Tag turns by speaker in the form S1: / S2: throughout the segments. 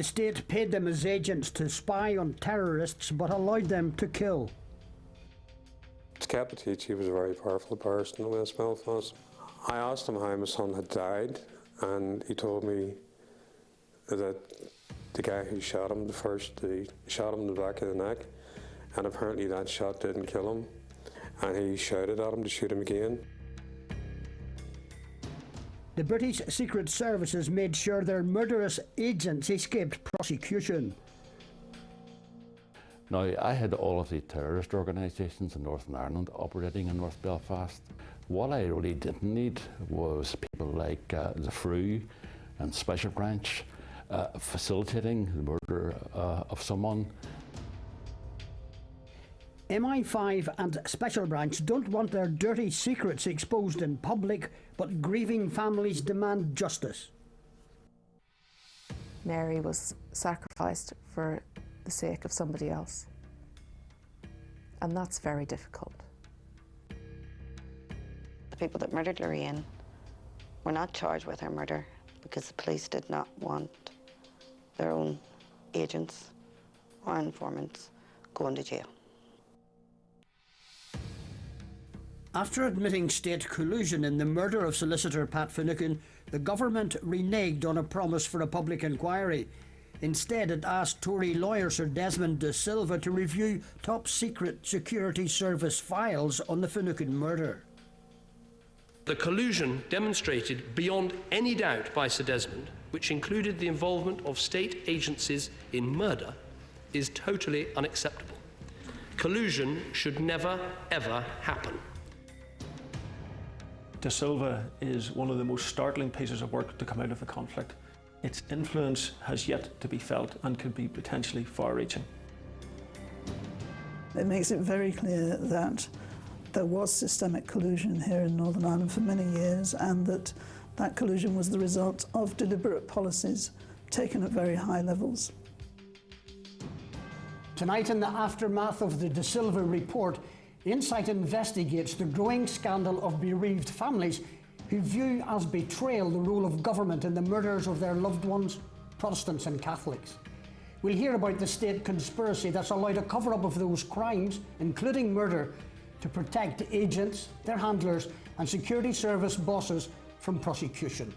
S1: state paid them as agents to spy on terrorists but allowed them to kill.
S2: He was a very powerful person in West Belfast. I asked him how my son had died, and he told me that the guy who shot him, he shot him in the back of the neck, and apparently that shot didn't kill him, and he shouted at him to shoot him again.
S1: The British Secret Services made sure their murderous agents escaped prosecution.
S3: Now, I had all of the terrorist organisations in Northern Ireland operating in North Belfast. What I really didn't need was people like the FRU and Special Branch facilitating the murder of someone.
S1: MI5 and Special Branch don't want their dirty secrets exposed in public, but grieving families demand justice.
S4: Mary was sacrificed for the sake of somebody else, and that's very difficult.
S5: The people that murdered Lorraine were not charged with her murder because the police did not want their own agents or informants going to jail.
S1: After admitting state collusion in the murder of solicitor Pat Finucane, the government reneged on a promise for a public inquiry. Instead, it asked Tory lawyer Sir Desmond de Silva to review top-secret security service files on the Finucane murder.
S6: The collusion demonstrated beyond any doubt by Sir Desmond, which included the involvement of state agencies in murder, is totally unacceptable. Collusion should never, ever happen.
S7: De Silva is one of the most startling pieces of work to come out of the conflict. Its influence has yet to be felt and could be potentially far-reaching.
S8: It makes it very clear that there was systemic collusion here in Northern Ireland for many years, and that collusion was the result of deliberate policies taken at very high levels.
S1: Tonight, in the aftermath of the De Silva report, Insight investigates the growing scandal of bereaved families who view as betrayal the role of government in the murders of their loved ones, Protestants and Catholics. We'll hear about the state conspiracy that's allowed a cover-up of those crimes, including murder, to protect agents, their handlers and security service bosses from prosecution.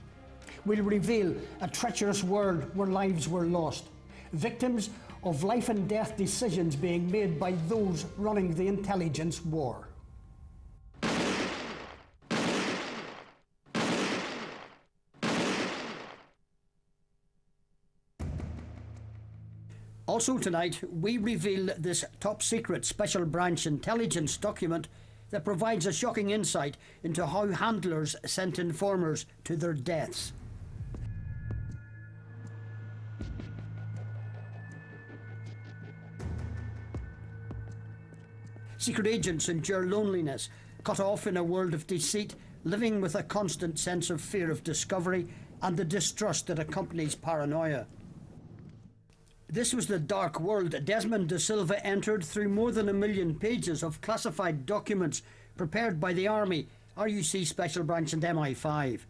S1: We'll reveal a treacherous world where lives were lost, victims of life and death decisions being made by those running the intelligence war. Also tonight, we reveal this top-secret Special Branch intelligence document that provides a shocking insight into how handlers sent informers to their deaths. Secret agents endure loneliness, cut off in a world of deceit, living with a constant sense of fear of discovery and the distrust that accompanies paranoia. This was the dark world Desmond de Silva entered through more than 1 million pages of classified documents prepared by the Army, RUC Special Branch and MI5.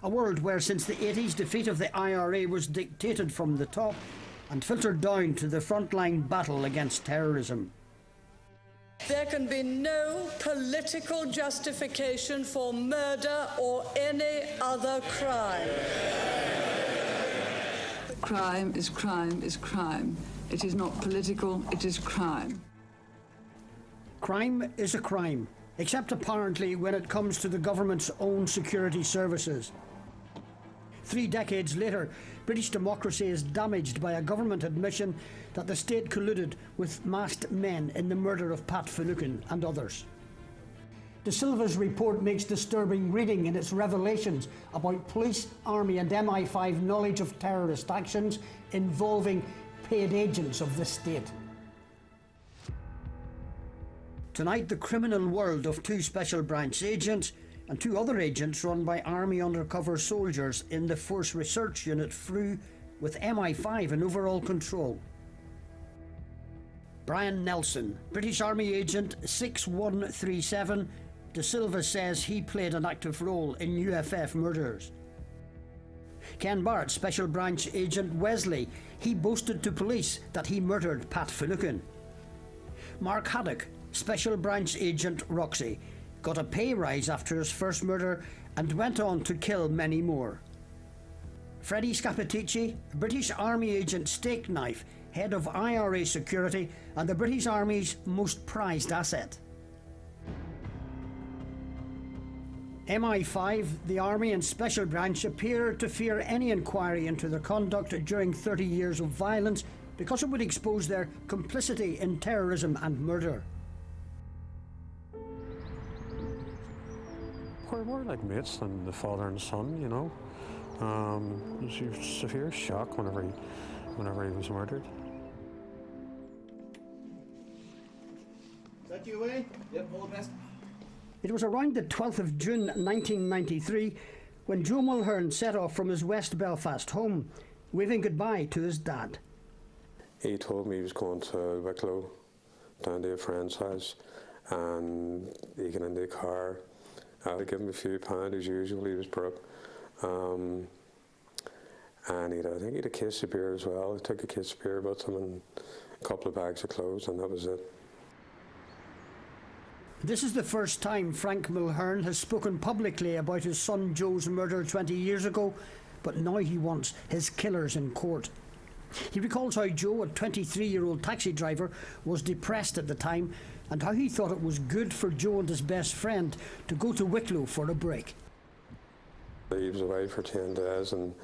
S1: A world where since the 80s defeat of the IRA was dictated from the top and filtered down to the frontline battle against terrorism.
S9: There can be no political justification for murder or any other crime.
S8: Crime is crime is crime. It is not political, it is crime.
S1: Crime is a crime, except apparently when it comes to the government's own security services. 3 decades later, British democracy is damaged by a government admission that the state colluded with masked men in the murder of Pat Finucane and others. De Silva's report makes disturbing reading in its revelations about police, army and MI5 knowledge of terrorist actions involving paid agents of the state. Tonight, the criminal world of 2 Special Branch agents and 2 other agents run by Army undercover soldiers in the Force Research Unit FRU with MI5 in overall control. Brian Nelson, British Army Agent 6137, De Silva says he played an active role in UFF murders. Ken Barrett, Special Branch Agent Wesley, he boasted to police that he murdered Pat Finucane. Mark Haddock, Special Branch Agent Roxy, got a pay rise after his first murder and went on to kill many more. Freddie Scappaticci, British Army Agent Steak Knife, head of IRA security and the British Army's most prized asset. MI5, the Army and Special Branch appear to fear any inquiry into their conduct during 30 years of violence because it would expose their complicity in terrorism and murder.
S2: We're like mates and the father and son, you know. It was a severe shock whenever he was murdered.
S10: Is that you, Wayne? Yep, all the best.
S1: It was around the 12th of June 1993 when Joe Mulhern set off from his West Belfast home, waving goodbye to his dad.
S2: He told me he was going to Wicklow, down to a friend's house, and he got into the car. I would give him a few pounds as usual, he was broke. And I think he had a case of beer as well. He took a case of beer with him and a couple of bags of clothes, and that was it.
S1: This is the first time Frank Mulhern has spoken publicly about his son Joe's murder 20 years ago, but now he wants his killers in court. He recalls how Joe, a 23-year-old taxi driver, was depressed at the time and how he thought it was good for Joe and his best friend to go to Wicklow for a break.
S2: He was away for 10 days, and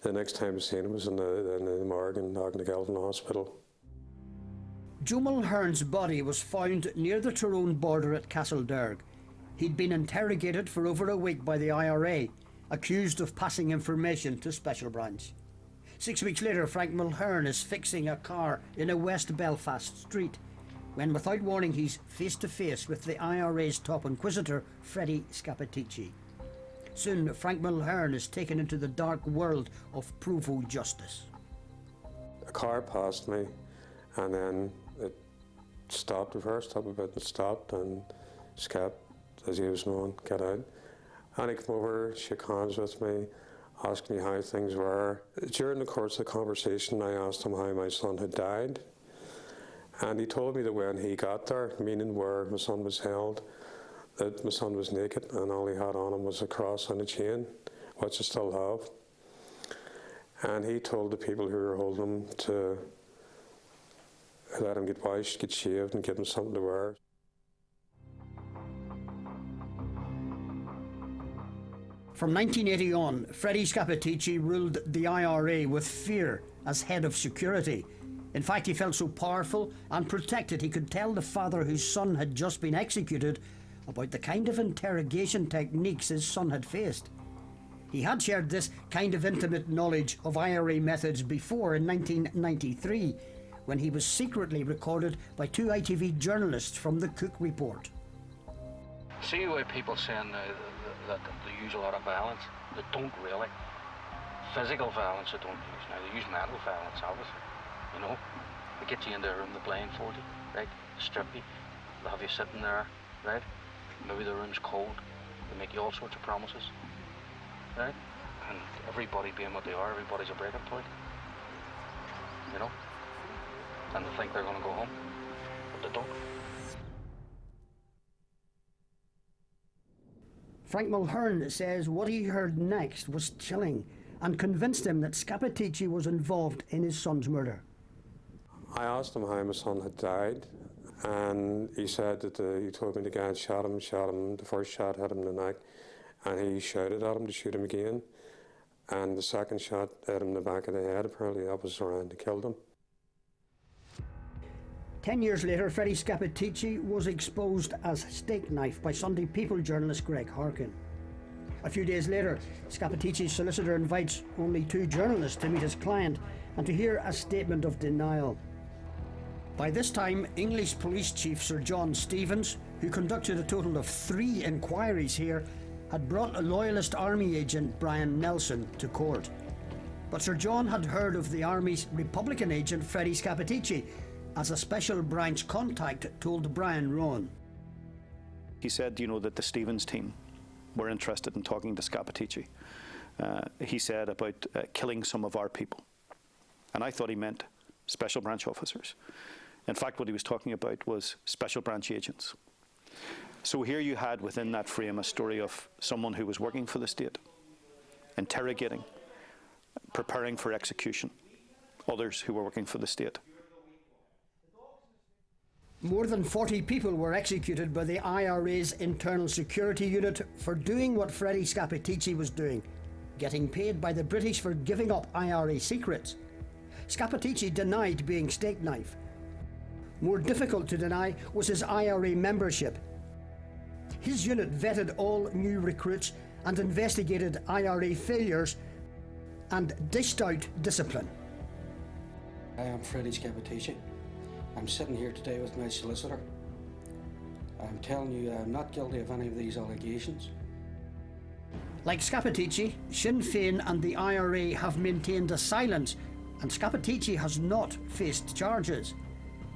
S2: the next time I seen him was in the morgue in Knocknagelvin Hospital.
S1: Joe Mulhern's body was found near the Tyrone border at Castlederg. He'd been interrogated for over a week by the IRA, accused of passing information to Special Branch. 6 weeks later, Frank Mulhern is fixing a car in a West Belfast street, when without warning he's face to face with the IRA's top inquisitor, Freddie Scappaticci. Soon, Frank Mulhern is taken into the dark world of Provo justice.
S2: A car passed me, and then it stopped, reversed up a bit and stopped, and Scap, as he was known, got out. And he came over, shook hands with me, asked me how things were. During the course of the conversation, I asked him how my son had died. And he told me that when he got there, meaning where my son was held, that my son was naked and all he had on him was a cross and a chain, which I still have. And he told the people who were holding him to let him get washed, get shaved, and give him something to wear.
S1: From 1980 on, Freddie Scappaticci ruled the IRA with fear as head of security. In fact, he felt so powerful and protected he could tell the father whose son had just been executed about the kind of interrogation techniques his son had faced. He had shared this kind of intimate knowledge of IRA methods before in 1993, when he was secretly recorded by 2 ITV journalists from the Cook Report.
S11: See why people saying that they use a lot of violence? They don't really. Physical violence they don't use. Now they use mental violence, obviously. You know, they get you into a room, they blindfold you, right? Strip you, they have you sitting there, right? Maybe the room's cold, they make you all sorts of promises, right? And everybody being what they are, everybody's a breaking point, you know? And they think they're going to go home, but they don't.
S1: Frank Mulhern says what he heard next was chilling and convinced him that Scappaticci was involved in his son's murder.
S2: I asked him how my son had died, and he said that he told me the guy had shot him, the first shot hit him in the neck, and he shouted at him to shoot him again, and the second shot hit him in the back of the head. Apparently that was around to kill him.
S1: 10 years later, Freddie Scappaticci was exposed as Steak Knife by Sunday People journalist Greg Harkin. A few days later, Scappaticci's solicitor invites only 2 journalists to meet his client and to hear a statement of denial. By this time, English Police Chief Sir John Stevens, who conducted a total of 3 inquiries here, had brought a loyalist army agent, Brian Nelson, to court. But Sir John had heard of the Army's Republican agent, Freddie Scappaticci, as a Special Branch contact told Brian Rowan.
S12: He said, you know, that the Stevens team were interested in talking to Scappaticci. he said about killing some of our people. And I thought he meant special branch officers. In fact, what he was talking about was special branch agents. So here you had within that frame a story of someone who was working for the state, interrogating, preparing for execution, others who were working for the state.
S1: More than 40 people were executed by the IRA's internal security unit for doing what Freddie Scappaticci was doing, getting paid by the British for giving up IRA secrets. Scappaticci denied being steak knife. More difficult to deny was his IRA membership. His unit vetted all new recruits and investigated IRA failures and dished out discipline.
S13: I am Freddie Scappaticci. I'm sitting here today with my solicitor. I'm telling you I'm not guilty of any of these allegations.
S1: Like Scappaticci, Sinn Féin and the IRA have maintained a silence, and Scappaticci has not faced charges.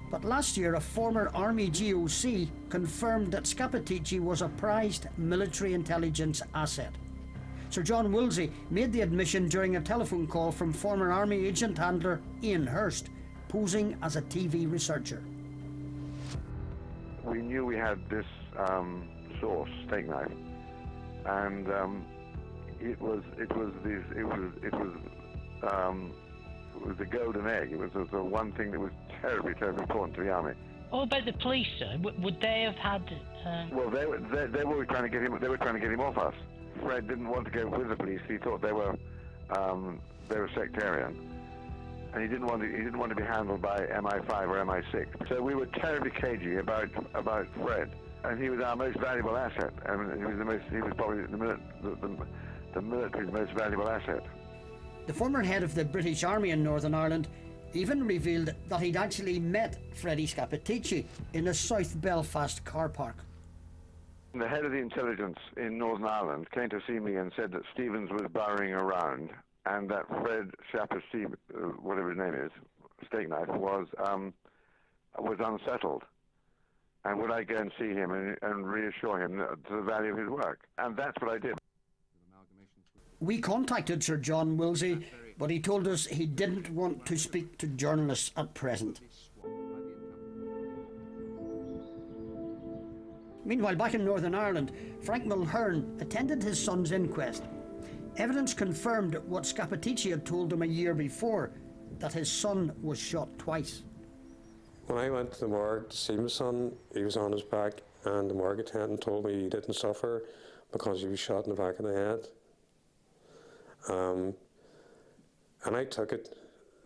S1: But last year, a former Army GOC confirmed that Scappaticci was a prized military intelligence asset. Sir John Woolsey made the admission during a telephone call from former Army agent handler Ian Hurst, posing as a TV researcher.
S14: We knew we had this source, steak knife, and it was the golden egg. It was the one thing that was terribly important to the army.
S15: What about the police, sir? Would they have had?
S14: Well, they were trying to get him. They were trying to get him off us. Fred didn't want to go with the police. He thought they were sectarian, and he didn't want to be handled by MI5 or MI6. So we were terribly cagey about Fred, and he was our most valuable asset. I mean, he was probably the military's most valuable asset.
S1: The former head of the British Army in Northern Ireland even revealed that he'd actually met Freddie Scappaticci in a South Belfast car park.
S14: The head of the intelligence in Northern Ireland came to see me and said that Stevens was burrowing around and that Fred Scappaticci, whatever his name is, steak knife, was unsettled. And would I go and see him and reassure him to the value of his work? And that's what I did.
S1: We contacted Sir John Woolsey, but he told us he didn't want to speak to journalists at present. Meanwhile, back in Northern Ireland, Frank Mulhern attended his son's inquest. Evidence confirmed what Scappaticci had told him a year before, that his son was shot twice.
S2: When I went to the morgue to see my son, he was on his back, and the morgue attendant told me he didn't suffer because he was shot in the back of the head. And I took it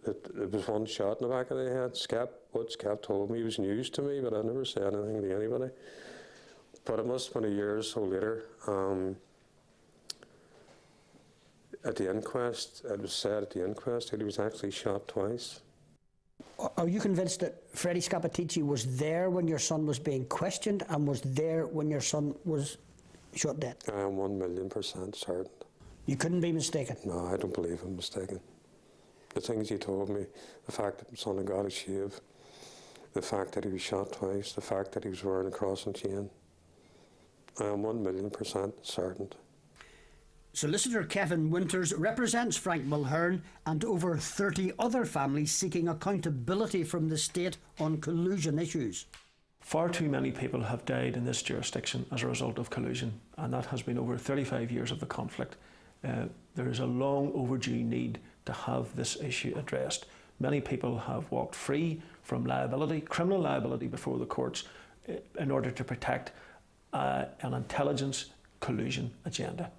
S2: that it was one shot in the back of the head. What Scap told me was news to me, but I never said anything to anybody. But it must have been a year or so later. At the inquest, it was said at the inquest that he was actually shot twice.
S1: Are you convinced that Freddie Scappaticci was there when your son was being questioned and was there when your son was shot dead?
S2: I am 1,000,000% certain.
S1: You couldn't be mistaken?
S2: No, I don't believe I'm mistaken. The things he told me, the fact that my son had got a shave, the fact that he was shot twice, the fact that he was wearing a cross and chain, I am 1,000,000% certain.
S1: Solicitor Kevin Winters represents Frank Mulhern and over 30 other families seeking accountability from the state on collusion issues.
S7: Far too many people have died in this jurisdiction as a result of collusion, and that has been over 35 years of the conflict. There is a long overdue need to have this issue addressed. Many people have walked free from liability, criminal liability before the courts, in order to protect an intelligence collusion agenda.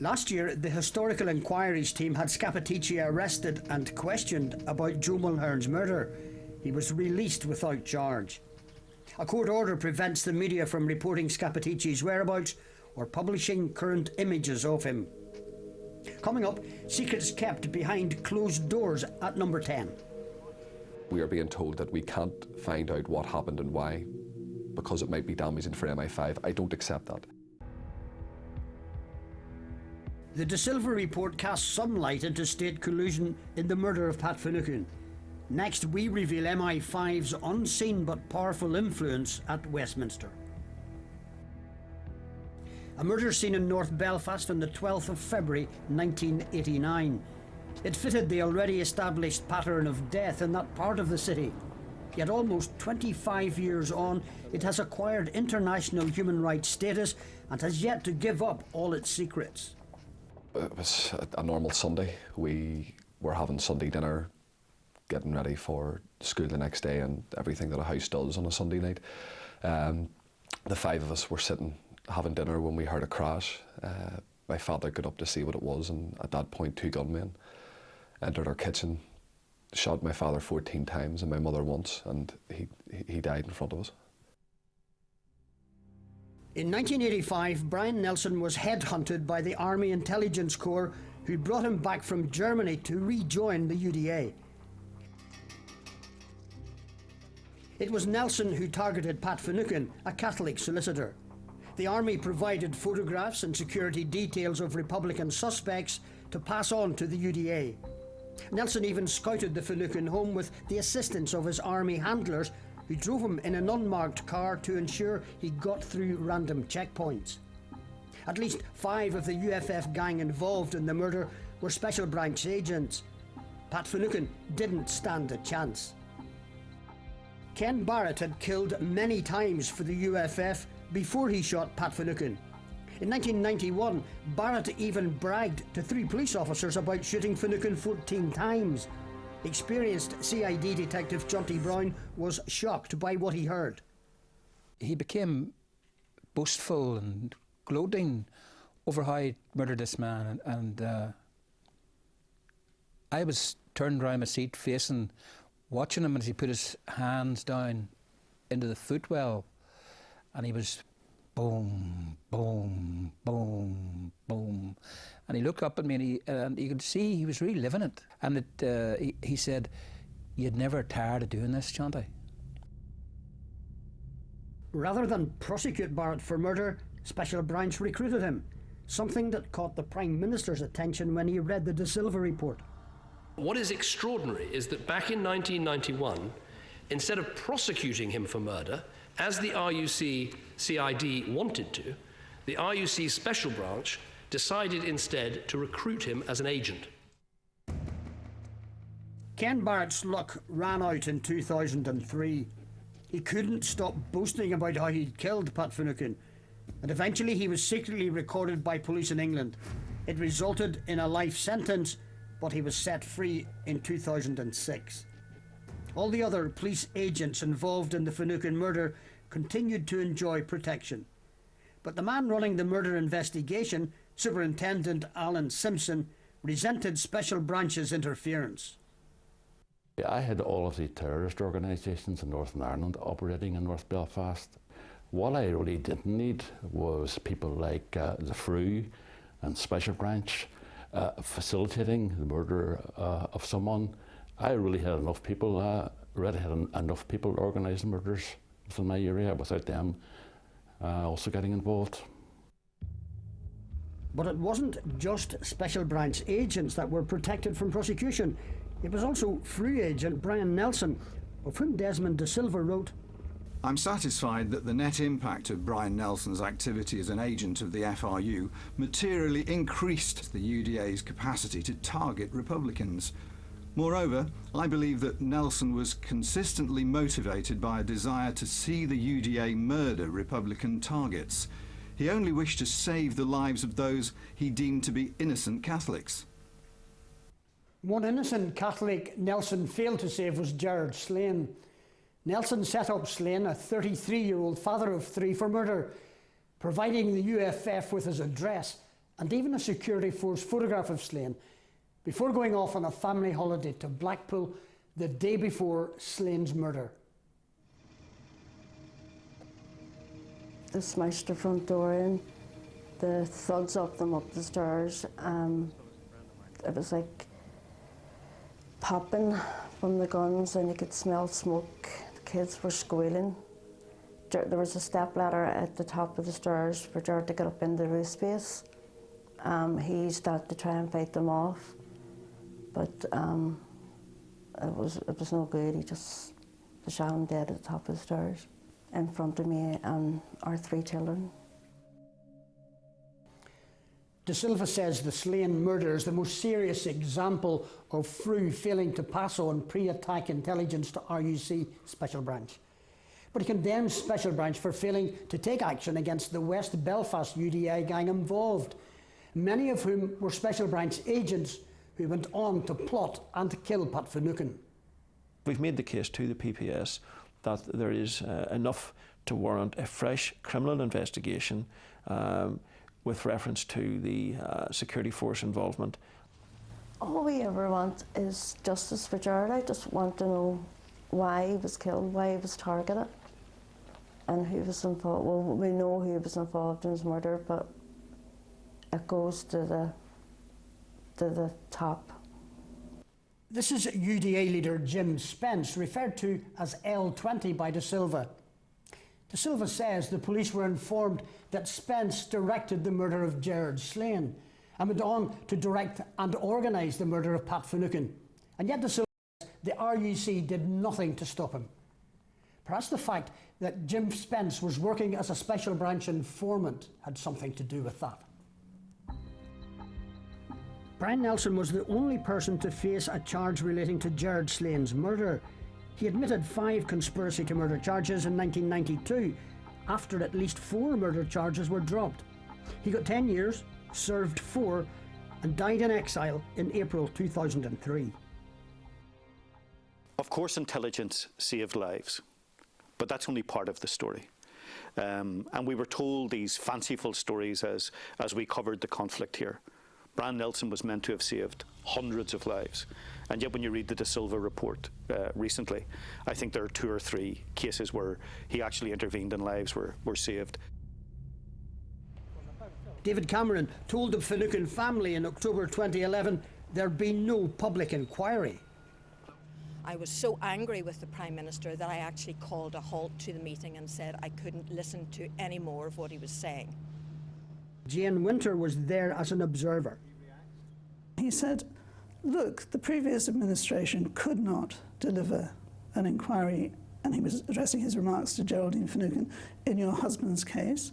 S1: Last year, the Historical Inquiries team had Scappaticci arrested and questioned about Joe Mulhern's murder. He was released without charge. A court order prevents the media from reporting Scappaticci's whereabouts or publishing current images of him. Coming up, secrets kept behind closed doors at number 10.
S16: We are being told that we can't find out what happened and why because it might be damaging for MI5. I don't accept that.
S1: The De Silva report casts some light into state collusion in the murder of Pat Finucane. Next, we reveal MI5's unseen but powerful influence at Westminster. a murder scene in North Belfast on the 12th of February 1989. It fitted the already established pattern of death in that part of the city. Yet almost 25 years on, it has acquired international human rights status and has yet to give up all its secrets.
S16: It was a normal Sunday. We were having Sunday dinner, getting ready for school the next day and everything that a house does on a Sunday night. The five of us were sitting having dinner when we heard a crash. My father got up to see what it was, and at that point 2 gunmen entered our kitchen, shot my father 14 times and my mother once, and he died in front of us.
S1: In 1985, Brian Nelson was headhunted by the Army Intelligence Corps, who brought him back from Germany to rejoin the UDA. It was Nelson who targeted Pat Finucane, a Catholic solicitor. The Army provided photographs and security details of Republican suspects to pass on to the UDA. Nelson even scouted the Finucane home with the assistance of his Army handlers, who drove him in an unmarked car to ensure he got through random checkpoints. At least 5 of the UFF gang involved in the murder were Special Branch agents. Pat Finucane didn't stand a chance. Ken Barrett had killed many times for the UFF before he shot Pat Finucane. In 1991, Barrett even bragged to 3 police officers about shooting Finucane 14 times. Experienced CID detective Jonty Brown was shocked by what he heard.
S17: He became boastful and gloating over how he murdered this man, and I was turned around my seat facing, watching him as he put his hands down into the footwell, and he was boom, boom, boom, boom. And he looked up at me, and you could see he was really living it. And he said, "You'd never tired of doing this, Jonty."
S1: Rather than prosecute Barrett for murder, Special Branch recruited him, something that caught the Prime Minister's attention when he read the De Silva report.
S6: What is extraordinary is that back in 1991, instead of prosecuting him for murder, as the RUC CID wanted to, the RUC Special Branch decided instead to recruit him as an agent.
S1: Ken Barrett's luck ran out in 2003. He couldn't stop boasting about how he'd killed Pat Finucane, and eventually he was secretly recorded by police in England. It resulted in a life sentence, but he was set free in 2006. All the other police agents involved in the Finucane murder continued to enjoy protection. But the man running the murder investigation, Superintendent Alan Simpson, resented Special Branch's interference.
S3: I had all of the terrorist organisations in Northern Ireland operating in North Belfast. What I really didn't need was people like the FRU and Special Branch facilitating the murder of someone. I really had enough people, enough people organising murders within my area without them also getting involved.
S1: But it wasn't just Special Branch agents that were protected from prosecution. It was also FRU agent Brian Nelson, of whom Desmond De Silva wrote,
S18: "I'm satisfied that the net impact of Brian Nelson's activity as an agent of the FRU materially increased the UDA's capacity to target Republicans. Moreover, I believe that Nelson was consistently motivated by a desire to see the UDA murder Republican targets. He only wished to save the lives of those he deemed to be innocent Catholics."
S1: One innocent Catholic Nelson failed to save was Gerard Slane. Nelson set up Slane, a 33-year-old father of 3, for murder, providing the UFF with his address and even a security force photograph of Slane before going off on a family holiday to Blackpool the day before Slane's murder.
S19: They smashed the front door in. The thuds up them up the stairs. It was like popping from the guns, and you could smell smoke. The kids were squealing. There was a step ladder at the top of the stairs for Gerard to get up in the roof space. He started to try and fight them off, but it was no good. He just shot him dead at the top of the stairs in front of me and our 3 children.
S1: De Silva says the Slane murder is the most serious example of Frew failing to pass on pre-attack intelligence to RUC Special Branch. But he condemns Special Branch for failing to take action against the West Belfast UDA gang involved, many of whom were Special Branch agents who went on to plot and to kill Pat Finucane.
S7: We've made the case to the PPS that there is enough to warrant a fresh criminal investigation with reference to the security force involvement.
S19: All we ever want is justice for Jared. I just want to know why he was killed, why he was targeted, and who was involved. Well, we know who was involved in his murder, but it goes to the top.
S1: This is UDA leader Jim Spence, referred to as L20 by De Silva. De Silva says the police were informed that Spence directed the murder of Gerard Slane and went on to direct and organise the murder of Pat Finucane. And yet De Silva says the RUC did nothing to stop him. Perhaps the fact that Jim Spence was working as a Special Branch informant had something to do with that. Brian Nelson was the only person to face a charge relating to Gerard Slane's murder. He admitted 5 conspiracy to murder charges in 1992, after at least 4 murder charges were dropped. He got 10 years, served 4, and died in exile in April 2003.
S12: Of course, intelligence saved lives, but that's only part of the story. And we were told these fanciful stories as we covered the conflict here. Brian Nelson was meant to have saved hundreds of lives. And yet when you read the De Silva report recently, I think there are 2 or 3 cases where he actually intervened and lives were saved.
S1: David Cameron told the Finucane family in October 2011 there'd be no public inquiry.
S20: I was so angry with the Prime Minister that I actually called a halt to the meeting and said I couldn't listen to any more of what he was saying.
S1: Jane Winter was there as an observer.
S8: He said, look, the previous administration could not deliver an inquiry, and he was addressing his remarks to Geraldine Finucane, in your husband's case,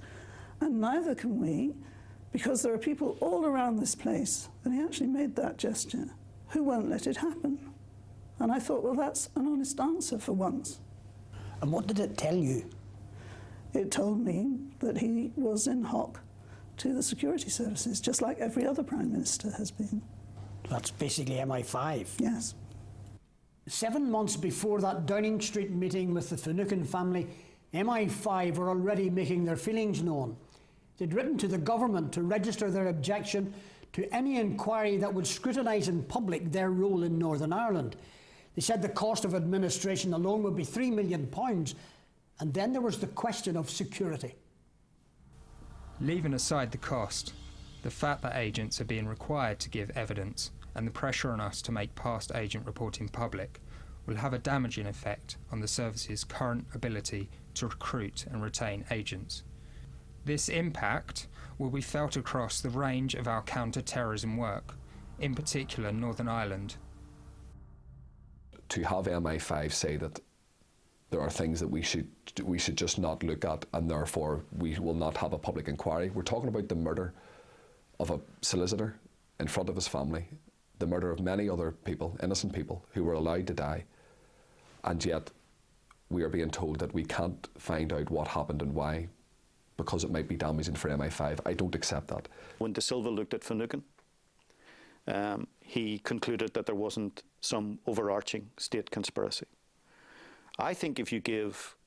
S8: and neither can we, because there are people all around this place, and he actually made that gesture, who won't let it happen. And I thought, well, that's an honest answer for once.
S1: And what did it tell you?
S8: It told me that he was in hock to the security services, just like every other Prime Minister has been.
S1: That's basically MI5.
S8: Yes.
S1: 7 months before that Downing Street meeting with the Finucane family, MI5 were already making their feelings known. They'd written to the government to register their objection to any inquiry that would scrutinise in public their role in Northern Ireland. They said the cost of administration alone would be £3 million, and then there was the question of security.
S21: Leaving aside the cost, the fact that agents are being required to give evidence and the pressure on us to make past agent reporting public will have a damaging effect on the service's current ability to recruit and retain agents. This impact will be felt across the range of our counter-terrorism work, in particular Northern Ireland.
S16: To have MI5 say that there are things that we should just not look at, and therefore we will not have a public inquiry. We're talking about the murder of a solicitor in front of his family, the murder of many other people, innocent people, who were allowed to die, and yet we are being told that we can't find out what happened and why, because it might be damaging for MI5. I don't accept that.
S12: When De Silva looked at Finucane, he concluded that there wasn't some overarching state conspiracy. I think if you give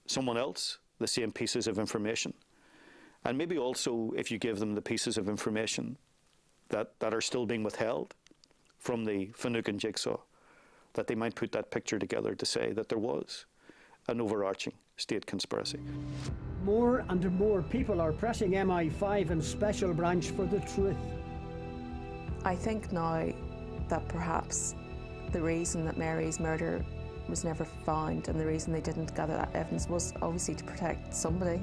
S12: someone else the same pieces of information, and maybe also if you give them the pieces of information that are still being withheld from the Finucane jigsaw, that they might put that picture together to say that there was an overarching state conspiracy.
S1: More and more people are pressing MI5 and Special Branch for the truth.
S4: I think now that perhaps the reason that Mary's murder was never found and the reason they didn't gather that evidence was obviously to protect somebody.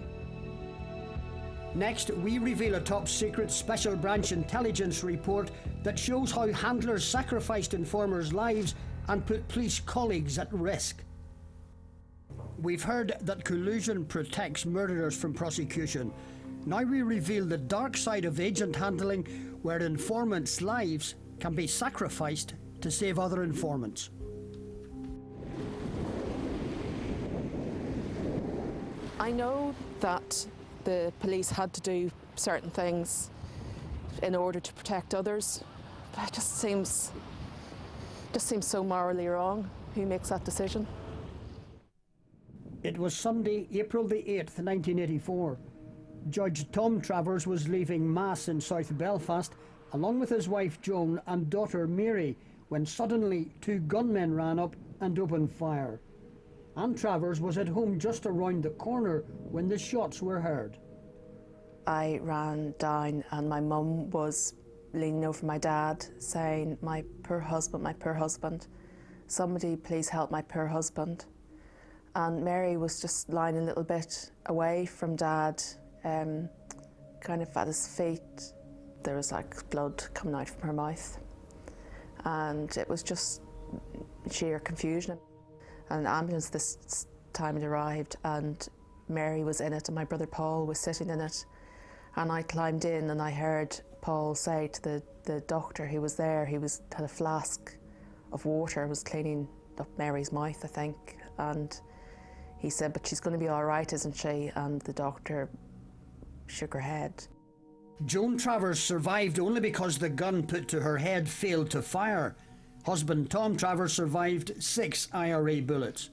S1: Next, we reveal a top-secret Special Branch intelligence report that shows how handlers sacrificed informers' lives and put police colleagues at risk. We've heard that collusion protects murderers from prosecution, Now we reveal the dark side of agent handling, where informants' lives can be sacrificed to save other informants.
S4: I know that the police had to do certain things in order to protect others, but it just seems so morally wrong. Who makes that decision?
S1: It was Sunday, April the 8th, 1984. Judge Tom Travers was leaving Mass in South Belfast, along with his wife Joan and daughter Mary, when suddenly 2 gunmen ran up and opened fire. Anne Travers was at home just around the corner when the shots were heard.
S4: I ran down and my mum was leaning over my dad saying, my poor husband, somebody please help my poor husband. And Mary was just lying a little bit away from Dad, kind of at his feet. There was like blood coming out from her mouth. And it was just sheer confusion. An ambulance this time had arrived and Mary was in it and my brother Paul was sitting in it. And I climbed in and I heard Paul say to the doctor who was there, had a flask of water, was cleaning up Mary's mouth, I think. And he said, but she's going to be all right, isn't she? And the doctor shook her head.
S1: Joan Travers survived only because the gun put to her head failed to fire. Husband Tom Travers survived 6 IRA bullets.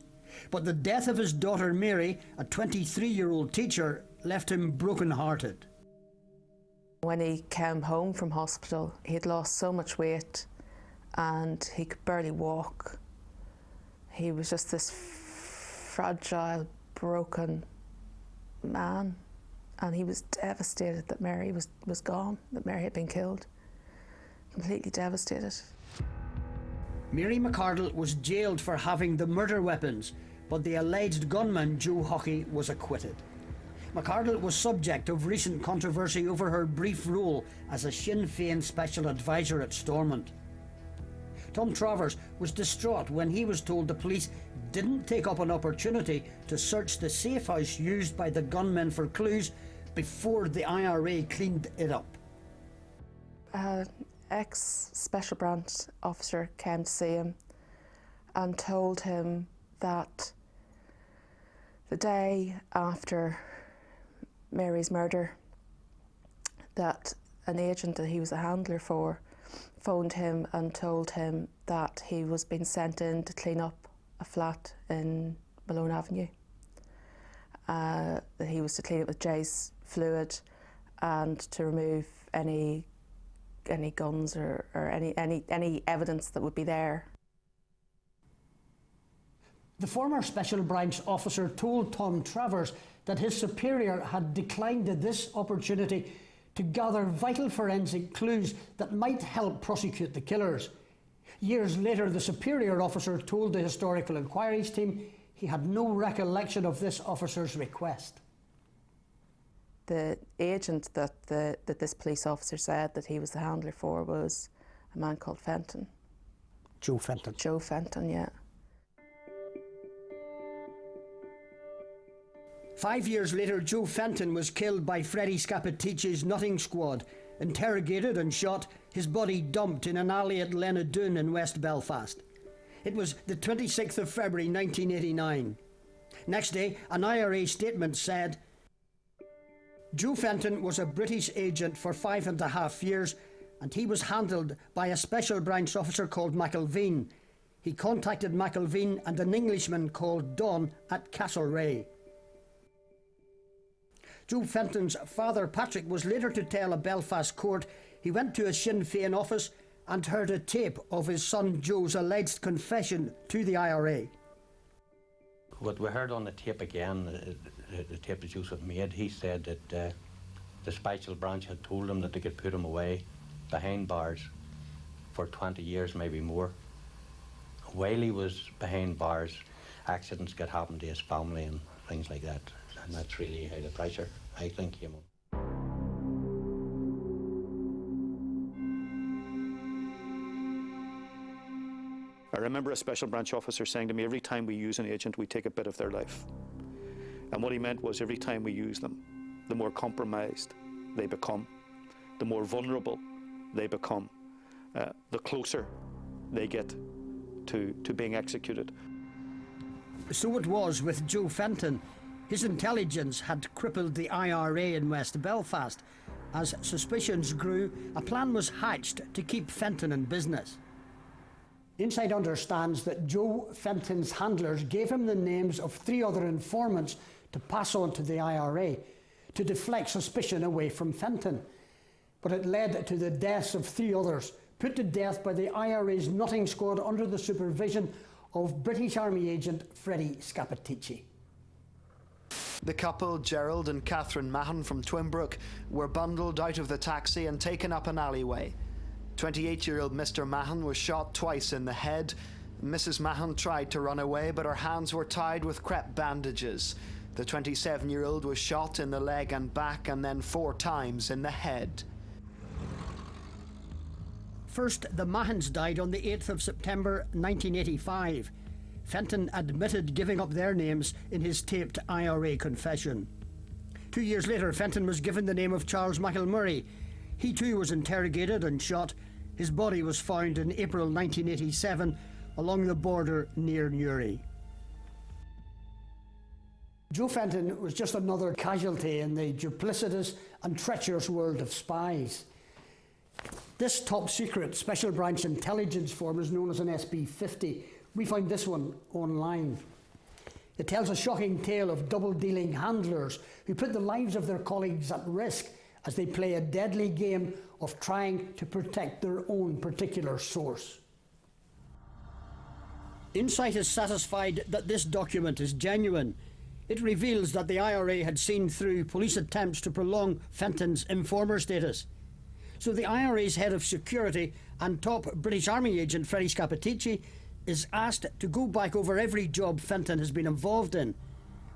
S1: But the death of his daughter Mary, a 23-year-old teacher, left him broken-hearted.
S4: When he came home from hospital, he had lost so much weight and he could barely walk. He was just this fragile, broken man. And he was devastated that Mary was gone, that Mary had been killed. Completely devastated.
S1: Mary McArdle was jailed for having the murder weapons, but the alleged gunman, Joe Hockey, was acquitted. McArdle was subject of recent controversy over her brief role as a Sinn Féin special advisor at Stormont. Tom Travers was distraught when he was told the police didn't take up an opportunity to search the safe house used by the gunmen for clues before the IRA cleaned it up.
S4: An ex-special branch officer came to see him and told him that the day after Mary's murder, that an agent that he was a handler for phoned him and told him that he was being sent in to clean up a flat in Malone Avenue. That he was to clean it with Jay's fluid and to remove any guns or any evidence that would be there.
S1: The former special branch officer told Tom Travers that his superior had declined this opportunity to gather vital forensic clues that might help prosecute the killers. Years later, the superior officer told the Historical Inquiries team he had no recollection of this officer's request.
S4: The agent that this police officer said that he was the handler for was a man called Fenton.
S1: Joe Fenton.
S4: Joe Fenton, yeah.
S1: 5 years later, Joe Fenton was killed by Freddie Scappaticci's nutting squad. Interrogated and shot, his body dumped in an alley at Lenadoon in West Belfast. It was the 26th of February 1989. Next day, an IRA statement said, Joe Fenton was a British agent for 5.5 years and he was handled by a special branch officer called McIlveen. He contacted McIlveen and an Englishman called Don at Castlereagh. Joe Fenton's father, Patrick, was later to tell a Belfast court he went to a Sinn Féin office and heard a tape of his son Joe's alleged confession to the IRA.
S11: What we heard on the tape again, the tape that Joseph made, he said that the special branch had told him that they could put him away behind bars for 20 years, maybe more. While he was behind bars, accidents could happen to his family and things like that. And that's really how the pressure, I think, came on.
S12: I remember a special branch officer saying to me, every time we use an agent, we take a bit of their life. And what he meant was every time we use them, the more compromised they become, the more vulnerable they become, the closer they get to being executed.
S1: So it was with Joe Fenton. His intelligence had crippled the IRA in West Belfast. As suspicions grew, a plan was hatched to keep Fenton in business. Inside understands that Joe Fenton's handlers gave him the names of 3 other informants to pass on to the IRA, to deflect suspicion away from Fenton. But it led to the deaths of 3 others, put to death by the IRA's nutting squad under the supervision of British Army agent Freddie Scappaticci.
S5: The couple, Gerald and Catherine Mahon from Twinbrook, were bundled out of the taxi and taken up an alleyway. 28-year-old Mr. Mahon was shot twice in the head. Mrs. Mahon tried to run away, but her hands were tied with crepe bandages. The 27-year-old was shot in the leg and back, and then 4 times in the head.
S1: First, the Mahons died on the 8th of September 1985. Fenton admitted giving up their names in his taped IRA confession. 2 years later, Fenton was given the name of Charles McElmurray. He too was interrogated and shot. His body was found in April 1987 along the border near Newry. Joe Fenton was just another casualty in the duplicitous and treacherous world of spies. This top secret special branch intelligence form is known as an SB-50. We found this one online. It tells a shocking tale of double-dealing handlers who put the lives of their colleagues at risk as they play a deadly game of trying to protect their own particular source. Insight is satisfied that this document is genuine. It reveals that the IRA had seen through police attempts to prolong Fenton's informer status. So the IRA's head of security and top British Army agent Freddie Scappaticci is asked to go back over every job Fenton has been involved in.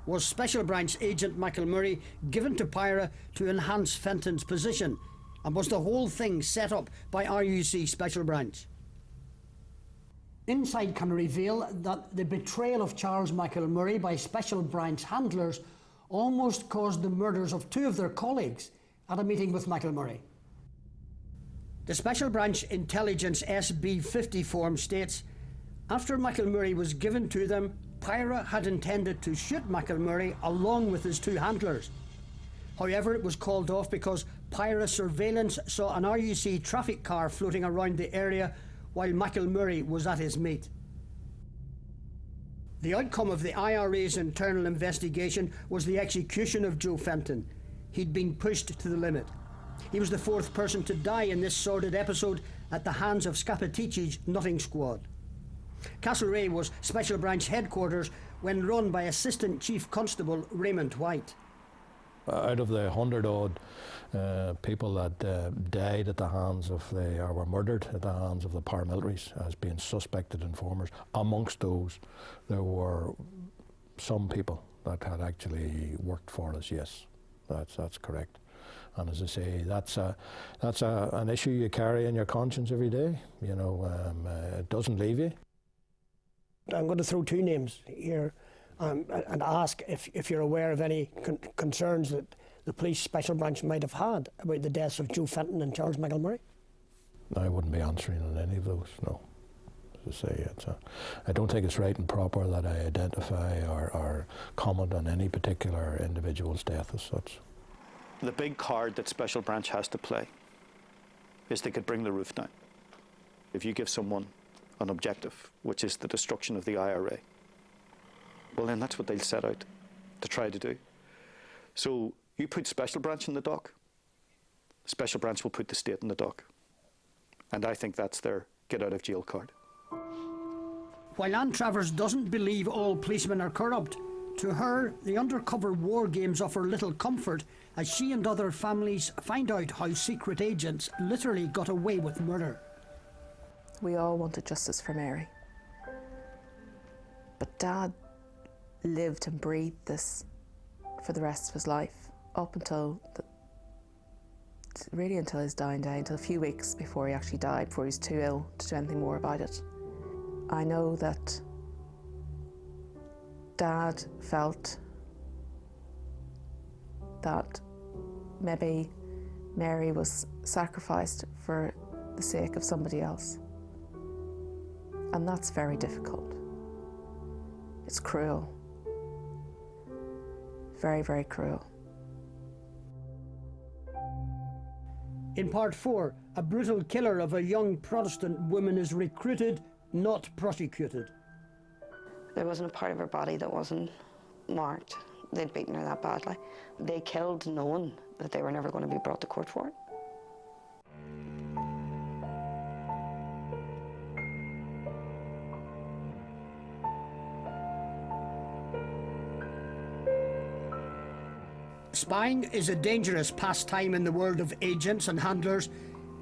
S1: Was Special Branch agent McElmurray given to Pyra to enhance Fenton's position? And was the whole thing set up by RUC Special Branch? Insight can reveal that the betrayal of Charles McElmurray by Special Branch handlers almost caused the murders of 2 of their colleagues at a meeting with McElmurray. The Special Branch Intelligence SB-50 form states, after McElmurray was given to them, Pyra had intended to shoot McElmurray along with his 2 handlers. However, it was called off because Pyra surveillance saw an RUC traffic car floating around the area while McElmurray was at his meet. The outcome of the IRA's internal investigation was the execution of Joe Fenton. He'd been pushed to the limit. He was the 4th person to die in this sordid episode at the hands of Scappaticci's nutting squad. Castlereagh was Special Branch headquarters when run by Assistant Chief Constable Raymond White.
S22: Out of the 100-odd people that died at the hands of or were murdered at the hands of the paramilitaries as being suspected informers, amongst those there were some people that had actually worked for us. Yes, that's correct. And as I say, that's an issue you carry in your conscience every day. You know, it doesn't leave you.
S1: I'm going to throw 2 names here and ask if you're aware of any concerns that the police special branch might have had about the deaths of Joe Fenton and Charles McElmurray.
S22: I wouldn't be answering on any of those, no. As I say, I don't think it's right and proper that I identify or comment on any particular individual's death as such.
S12: The big card that Special Branch has to play is they could bring the roof down. If you give someone an objective, which is the destruction of the IRA, well then that's what they'll set out to try to do. So you put Special Branch in the dock, Special Branch will put the state in the dock. And I think that's their get out of jail card.
S1: While Anne Travers doesn't believe all policemen are corrupt, to her, the undercover war games offer little comfort as she and other families find out how secret agents literally got away with murder.
S4: We all wanted justice for Mary. But Dad lived and breathed this for the rest of his life, up until really until his dying day, until a few weeks before he actually died, before he was too ill to do anything more about it. I know that Dad felt that maybe Mary was sacrificed for the sake of somebody else. And that's very difficult. It's cruel. Very, very cruel.
S1: In part 4, a brutal killer of a young Protestant woman is recruited, not prosecuted.
S9: There wasn't a part of her body that wasn't marked. They'd beaten her that badly. They killed knowing that they were never going to be brought to court for it.
S1: Spying is a dangerous pastime in the world of agents and handlers.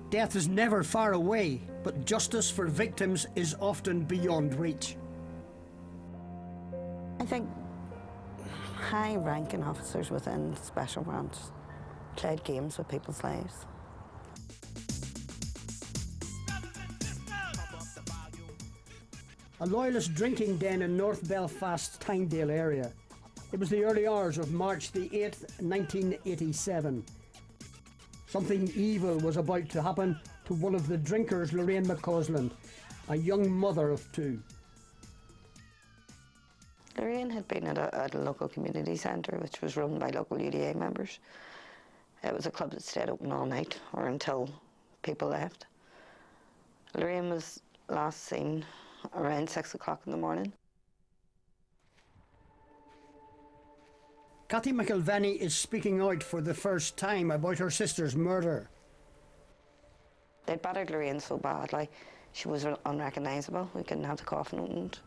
S1: Death is never far away, but justice for victims is often beyond reach.
S9: I think high-ranking officers within Special Branch played games with people's lives.
S1: A loyalist drinking den in North Belfast's Tynedale area. It was the early hours of March the 8th, 1987. Something evil was about to happen to one of the drinkers, Lorraine McCausland, a young mother of 2.
S9: Lorraine had been at a local community centre which was run by local UDA members. It was a club that stayed open all night or until people left. Lorraine was last seen around 6 o'clock in the morning.
S1: Cathy McIlvenny is speaking out for the first time about her sister's murder.
S9: They'd battered Lorraine so badly, she was unrecognisable. We couldn't have the coffin opened.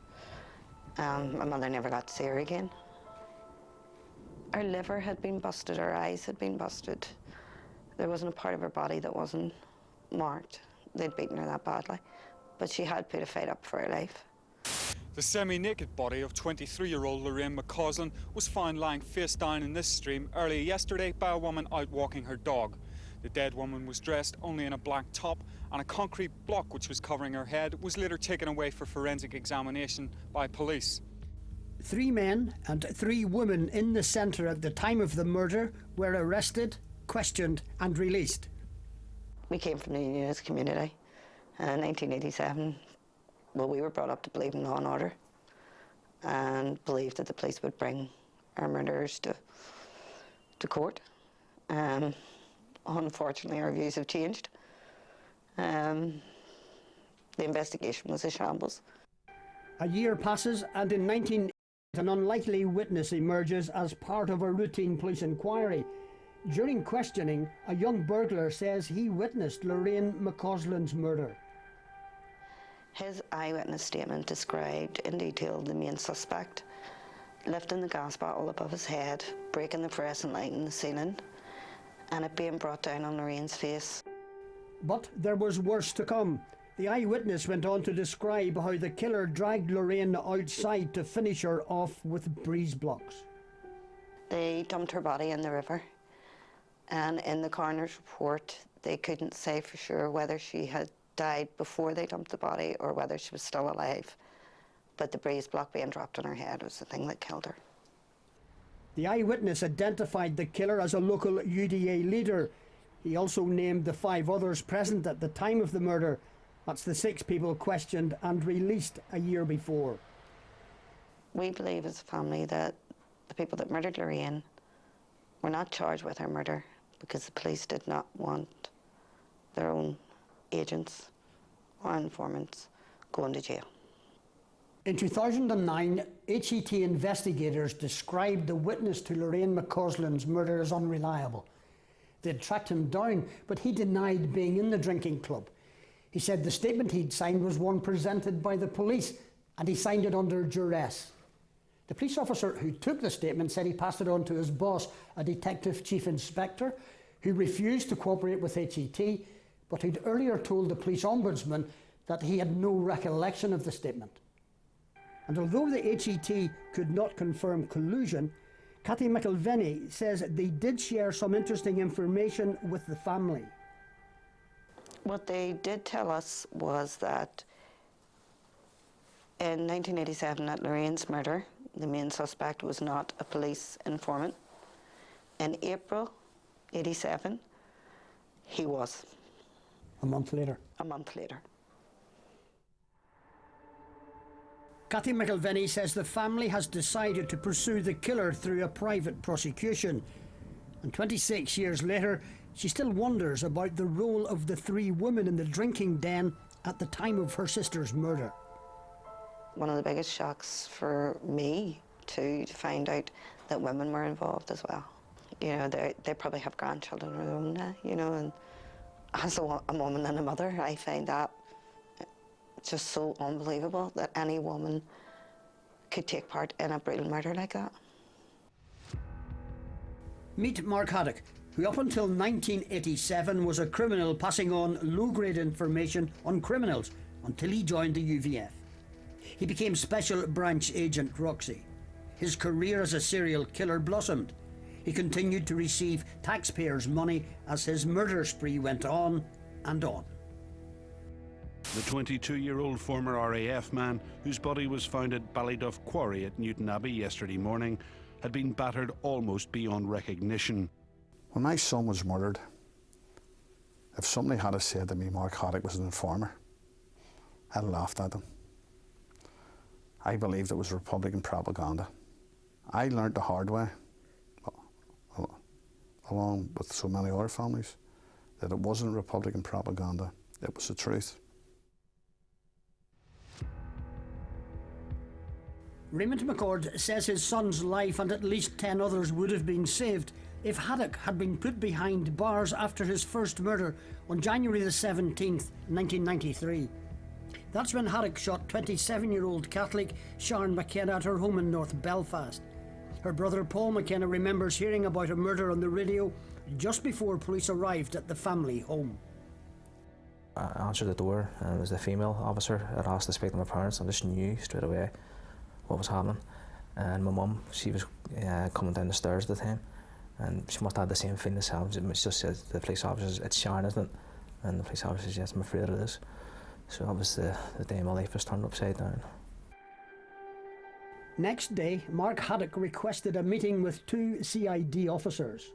S9: My mother never got to see her again. Her liver had been busted, her eyes had been busted. There wasn't a part of her body that wasn't marked. They'd beaten her that badly, but she had put a fight up for her life.
S10: The semi-naked body of 23-year-old Lorraine McCausland was found lying face down in this stream earlier yesterday by a woman out walking her dog. The dead woman was dressed only in a black top, and a concrete block which was covering her head was later taken away for forensic examination by police.
S1: 3 men and 3 women in the centre at the time of the murder were arrested, questioned and released.
S9: We came from the unionist community. In 1987, well, we were brought up to believe in law and order and believed that the police would bring our murderers to court. Unfortunately, our views have changed. The investigation was a shambles.
S1: A year passes and in 1980 an unlikely witness emerges as part of a routine police inquiry. During questioning, a young burglar says he witnessed Lorraine McCausland's murder.
S9: His eyewitness statement described in detail the main suspect lifting the gas bottle above his head, breaking the fluorescent light in the ceiling, and it being brought down on Lorraine's face.
S1: But there was worse to come. The eyewitness went on to describe how the killer dragged Lorraine outside to finish her off with breeze blocks.
S9: They dumped her body in the river, and in the coroner's report they couldn't say for sure whether she had died before they dumped the body or whether she was still alive. But the breeze block being dropped on her head was the thing that killed her.
S1: The eyewitness identified the killer as a local UDA leader. He also named the 5 others present at the time of the murder. That's the 6 people questioned and released a year before.
S9: We believe as a family that the people that murdered Lorraine were not charged with her murder because the police did not want their own agents or informants going to jail.
S1: In 2009, HET investigators described the witness to Lorraine McCausland's murder as unreliable. They'd tracked him down, but he denied being in the drinking club. He said the statement he'd signed was one presented by the police, and he signed it under duress. The police officer who took the statement said he passed it on to his boss, a detective chief inspector, who refused to cooperate with HET, but he'd earlier told the police ombudsman that he had no recollection of the statement. And although the HET could not confirm collusion, Cathy McIlvenny says they did share some interesting information with the family.
S9: What they did tell us was that in 1987 at Lorraine's murder, the main suspect was not a police informant. In April 87, he was.
S1: A month later?
S9: A month later.
S1: Cathy McIlvenny says the family has decided to pursue the killer through a private prosecution. And 26 years later, she still wonders about the role of the 3 women in the drinking den at the time of her sister's murder.
S9: One of the biggest shocks for me, too, to find out that women were involved as well. You know, they probably have grandchildren of their own now, you know, and as a woman and a mother, I find that just so unbelievable that any woman could take part in a brutal murder like that.
S1: Meet Mark Haddock, who up until 1987 was a criminal passing on low-grade information on criminals until he joined the UVF. He became Special Branch Agent Roxy. His career as a serial killer blossomed. He continued to receive taxpayers' money as his murder spree went on and on.
S13: The 22-year-old former RAF man, whose body was found at Ballyduff Quarry at Newton Abbey yesterday morning, had been battered almost beyond recognition.
S15: When my son was murdered, if somebody had said to me Mark Haddock was an informer, I'd have laughed at them. I believed it was Republican propaganda. I learned the hard way, along with so many other families, that it wasn't Republican propaganda, it was the truth.
S1: Raymond McCord says his son's life and at least 10 others would have been saved if Haddock had been put behind bars after his first murder on January the 17th, 1993. That's when Haddock shot 27-year-old Catholic Sharon McKenna at her home in North Belfast. Her brother Paul McKenna remembers hearing about a murder on the radio just before police arrived at the family home.
S23: I answered the door and it was the female officer that asked to speak to my parents. I just knew straight away what was happening. And my mum, she was coming down the stairs at the time and she must have had the same feeling as herself. It just said the police officer, it's Sharon, isn't it? And the police officer says, yes, I'm afraid it is. So that was the day my life was turned upside down.
S1: Next day, Mark Haddock requested a meeting with 2 CID officers.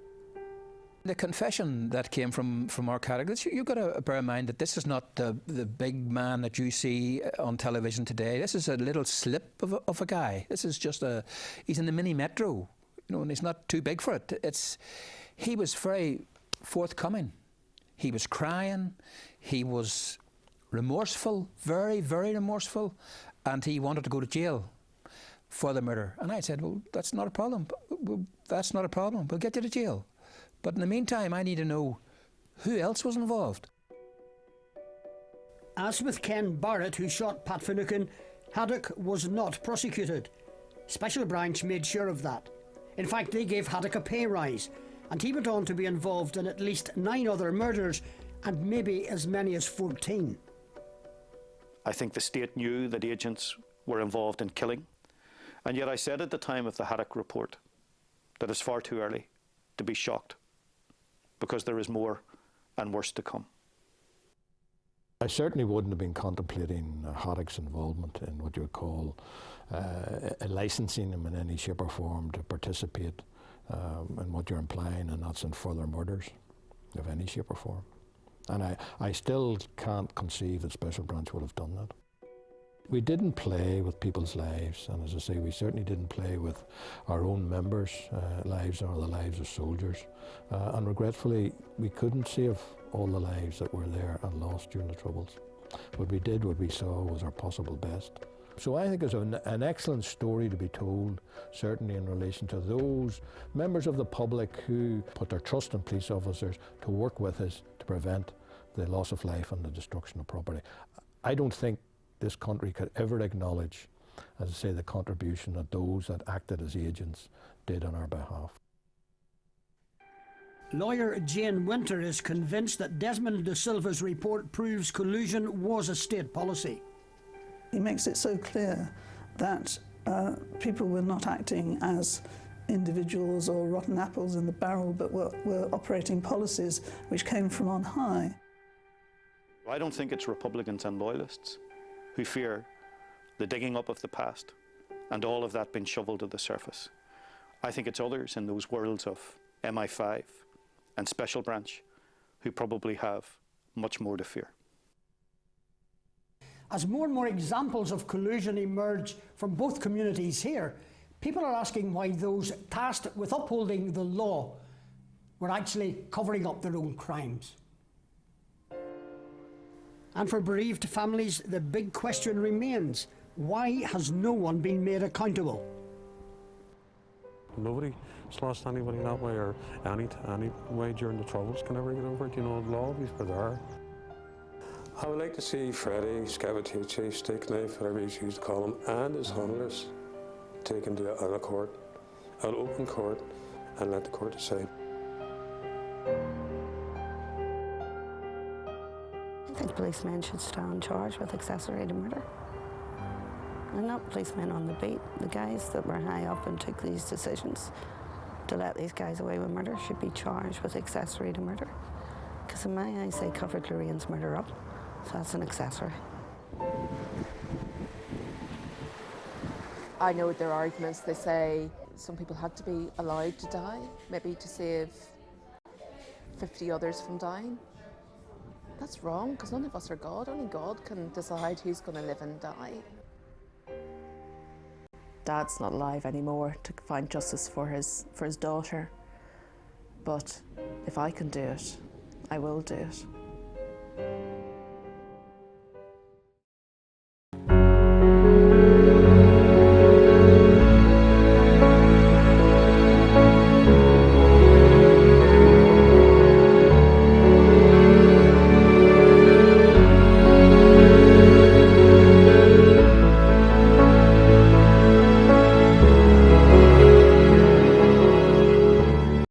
S17: The confession that came from Mark Haddock, you've got to bear in mind that this is not the big man that you see on television today. This is a little slip of a guy. This is just he's in the mini metro, you know, and he's not too big for it. He was very forthcoming. He was crying. He was remorseful, very, very remorseful, and he wanted to go to jail for the murder. And I said, well, that's not a problem. That's not a problem. We'll get you to jail. But in the meantime, I need to know who else was involved.
S1: As with Ken Barrett, who shot Pat Finucane, Haddock was not prosecuted. Special Branch made sure of that. In fact, they gave Haddock a pay rise, and he went on to be involved in at least 9 other murders, and maybe as many as 14.
S12: I think the state knew that agents were involved in killing, and yet I said at the time of the Haddock report that it's far too early to be shocked, because there is more and worse to come.
S22: I certainly wouldn't have been contemplating Haddock's involvement in what you would call licensing him in any shape or form to participate in what you're implying, and that's in further murders of any shape or form. And I still can't conceive that Special Branch would have done that. We didn't play with people's lives, and as I say, we certainly didn't play with our own members' lives or the lives of soldiers. And regretfully, we couldn't save all the lives that were there and lost during the Troubles. What we did, what we saw, was our possible best. So I think there's an excellent story to be told, certainly in relation to those members of the public who put their trust in police officers to work with us to prevent the loss of life and the destruction of property. I don't think this country could ever acknowledge, as I say, the contribution that those that acted as agents did on our behalf.
S1: Lawyer Jane Winter is convinced that Desmond De Silva's report proves collusion was a state policy.
S8: He makes it so clear that people were not acting as individuals or rotten apples in the barrel, but were operating policies which came from on high.
S12: I don't think it's Republicans and loyalists who fear the digging up of the past and all of that being shoveled to the surface. I think it's others in those worlds of MI5, and Special Branch, who probably have much more to fear.
S1: As more and more examples of collusion emerge from both communities here, people are asking why those tasked with upholding the law were actually covering up their own crimes. And for bereaved families, the big question remains, why has no one been made accountable?
S2: Nobody's lost anybody that way or any way during the Troubles can ever get over it. You know, the law were there. I would like to see Freddie Scavatucci, Stick Knife, whatever you choose to call him, and his handlers taken to a court, an open court, and let the court decide.
S9: I think policemen should stand charged with accessory to murder. And not policemen on the beat. The guys that were high up and took these decisions to let these guys away with murder should be charged with accessory to murder. Because in my eyes, they covered Lorraine's murder up, so that's an accessory.
S4: I know their arguments. They say some people had to be allowed to die, maybe to save 50 others from dying. That's wrong, because none of us are God. Only God can decide who's going to live and die. Dad's not alive anymore to find justice for his daughter. But if I can do it, I will do it.